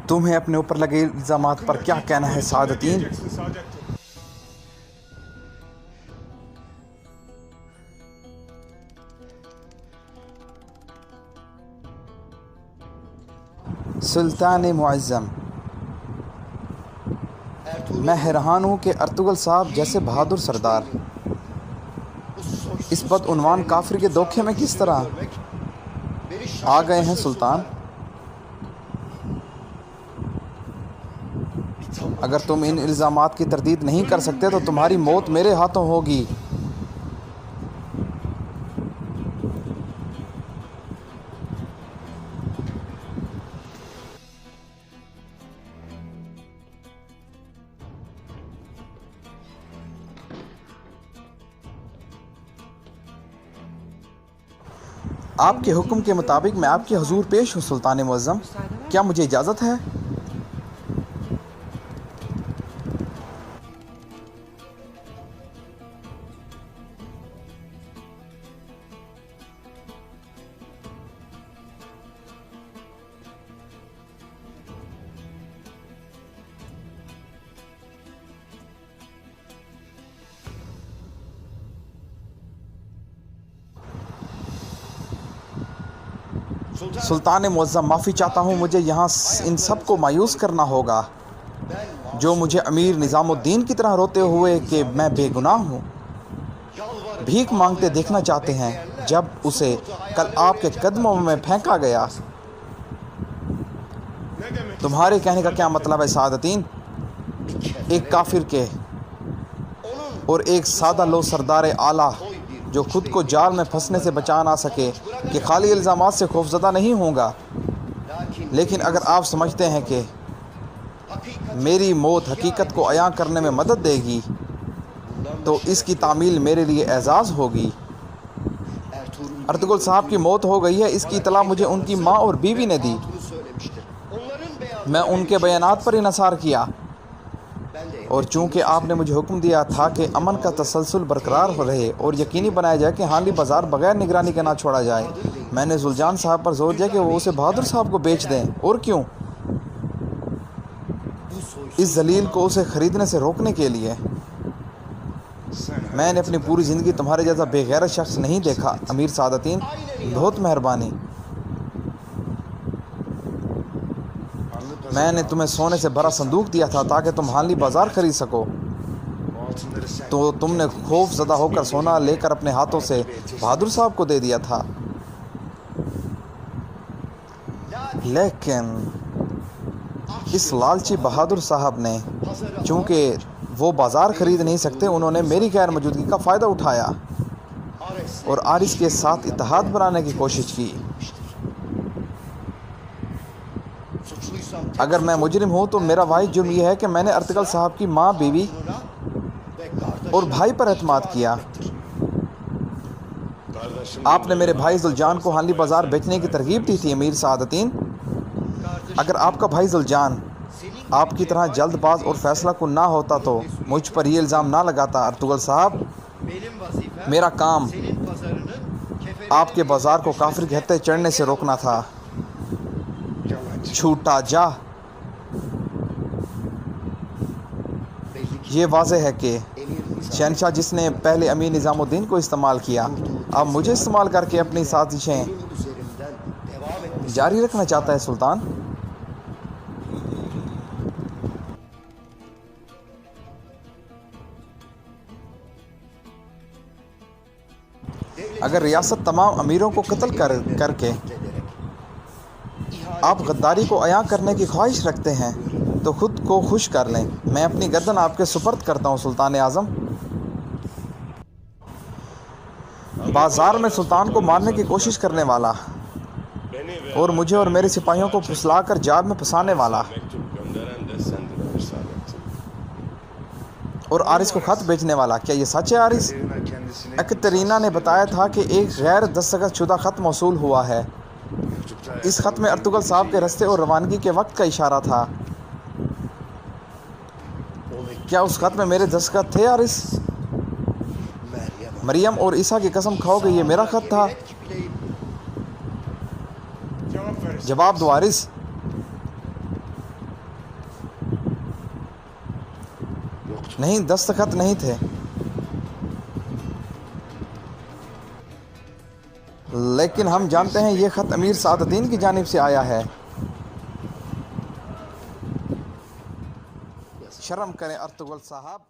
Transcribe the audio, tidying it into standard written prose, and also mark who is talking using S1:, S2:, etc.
S1: तुम्हें अपने ऊपर लगे इल्ज़ामात पर क्या कहना है सादतीन? सुल्तान मुअज़्ज़म, मैं हैरान हूँ कि अर्तुगरुल साहब जैसे बहादुर सरदार इस बदउन्वान काफिर के धोखे में किस तरह आ गए हैं। सुल्तान, अगर तुम इन इल्ज़ामात की तरदीद नहीं कर सकते तो तुम्हारी मौत मेरे हाथों होगी। आपके हुक्म के मुताबिक मैं आपके हुजूर पेश हूँ सुल्तान मुअज़्ज़म। क्या मुझे इजाज़त है? सुल्तान मुअज़्ज़म, माफ़ी चाहता हूँ, मुझे यहाँ इन सब को मायूस करना होगा जो मुझे अमीर निज़ामुद्दीन की तरह रोते हुए कि मैं बेगुनाह हूँ भीख मांगते देखना चाहते हैं जब उसे कल आपके कदमों में फेंका गया। तुम्हारे कहने का क्या मतलब है सादतीन? एक काफिर के और एक सादा लो सरदार आला जो खुद को जाल में फंसने से बचा ना सके कि खाली इल्ज़ामात से खौफज़दा नहीं होगा, लेकिन अगर आप समझते हैं कि मेरी मौत हकीकत को अयां करने में मदद देगी तो इसकी तामील मेरे लिए एजाज़ होगी। अर्तुगरुल साहब की मौत हो गई है, इसकी इतला मुझे उनकी माँ और बीवी ने दी। मैं उनके बयानात पर इन्हिसार किया और चूँकि आपने मुझे हुक्म दिया था कि अमन का तसलसल बरकरार हो रहे और यकीनी बनाया जाए कि हाली बाज़ार बगैर निगरानी के ना छोड़ा जाए, मैंने जुल्जान साहब पर जोर दिया कि वो उसे बहादुर साहब को बेच दें। और क्यों? इस जलील को उसे ख़रीदने से रोकने के लिए। मैंने अपनी पूरी ज़िंदगी तुम्हारे जैसा बेगैरत शख्स नहीं देखा अमीर सादतीन, बहुत मेहरबानी। मैंने तुम्हें सोने से भरा संदूक दिया था ताकि तुम हाली बाज़ार खरीद सको, तो तुमने खौफ ज़दा होकर सोना लेकर अपने हाथों से बहादुर साहब को दे दिया था। लेकिन इस लालची बहादुर साहब ने, चूँकि वो बाज़ार ख़रीद नहीं सकते, उन्होंने मेरी गैर मौजूदगी का फ़ायदा उठाया और आरिस के साथ इत्तेहाद बनाने की कोशिश की। अगर मैं मुजरिम हूँ तो मेरा वाहिद जुर्म यह है कि मैंने अर्तुगरुल साहब की माँ, बीवी और भाई पर एतमाद किया। आपने मेरे भाई जुल्जान को हाली बाज़ार बेचने की तरगीब दी थी अमीर सादतीन। अगर आपका भाई जुल्जान आपकी तरह जल्दबाज और फैसला कुन ना होता तो मुझ पर यह इल्ज़ाम ना लगाता। अर्तुगरुल साहब, मेरा काम आपके बाज़ार को काफिर के हत्थे चढ़ने से रोकना था। छूटा जा। ये वाज़ेह है कि शहंशाह जिसने पहले अमीर निज़ामुद्दीन को इस्तेमाल किया, अब मुझे इस्तेमाल करके अपनी साजिशें जारी रखना चाहता है। सुल्तान, अगर रियासत तमाम अमीरों को कत्ल करके आप गद्दारी को अयां करने की ख्वाहिश रखते हैं तो खुद को खुश कर लें। मैं अपनी गर्दन आपके सुपर्द करता हूँ सुल्तान आज़म। बाजार में सुल्तान को मारने की कोशिश करने वाला और मुझे और मेरे सिपाहियों को फुसलाकर जाल में फंसाने वाला और आरिस को खत बेचने वाला, क्या ये सच है आरिस? एकतरीना ने बताया था कि एक गैर दस्तखत शुदा खत मौसूल हुआ है। इस खत में अर्तुगरुल साहब के रास्ते और रवानगी के वक्त का इशारा था। क्या उस खत में मेरे दस्तखत थे आरिस? मरियम और ईसा की कसम खाओ कि ये मेरा खत था? जवाब दो आरिस। नहीं, दस्तखत नहीं थे, लेकिन हम जानते हैं ये ख़त अमीर सादुद्दीन की जानिब से आया है। शर्म करें अर्तुगरुल साहब।